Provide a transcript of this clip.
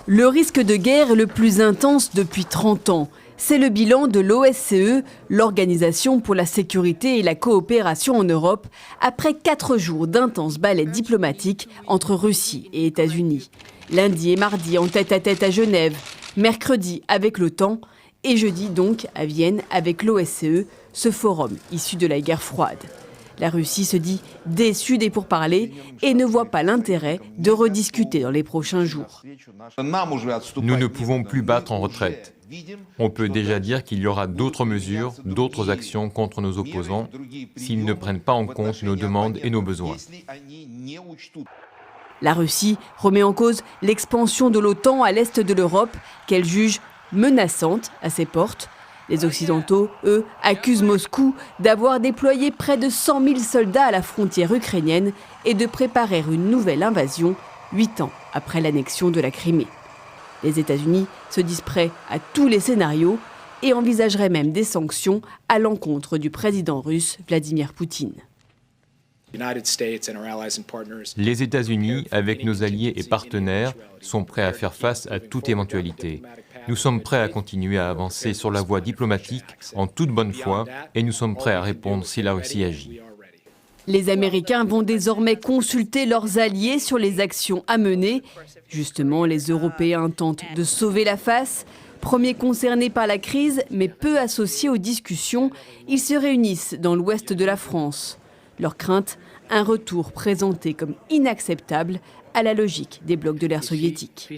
Le risque de guerre est le plus intense depuis 30 ans. C'est le bilan de l'OSCE, l'Organisation pour la sécurité et la coopération en Europe, après 4 jours d'intenses ballets diplomatiques entre Russie et États-Unis. Lundi et mardi en tête-à-tête à Genève, mercredi avec l'OTAN et jeudi donc à Vienne avec l'OSCE, ce forum issu de la guerre froide. La Russie se dit déçue des pourparlers et ne voit pas l'intérêt de rediscuter dans les prochains jours. Nous ne pouvons plus battre en retraite. On peut déjà dire qu'il y aura d'autres mesures, d'autres actions contre nos opposants s'ils ne prennent pas en compte nos demandes et nos besoins. La Russie remet en cause l'expansion de l'OTAN à l'est de l'Europe, qu'elle juge menaçante à ses portes. Les Occidentaux, eux, accusent Moscou d'avoir déployé près de 100 000 soldats à la frontière ukrainienne et de préparer une nouvelle invasion 8 ans après l'annexion de la Crimée. Les États-Unis se disent prêts à tous les scénarios et envisageraient même des sanctions à l'encontre du président russe Vladimir Poutine. Les États-Unis, avec nos alliés et partenaires, sont prêts à faire face à toute éventualité. Nous sommes prêts à continuer à avancer sur la voie diplomatique en toute bonne foi et nous sommes prêts à répondre si la Russie agit. Les Américains vont désormais consulter leurs alliés sur les actions à mener. Justement, les Européens tentent de sauver la face. Premiers concernés par la crise, mais peu associés aux discussions, ils se réunissent dans l'ouest de la France. Leur crainte, un retour présenté comme inacceptable à la logique des blocs de l'ère soviétique.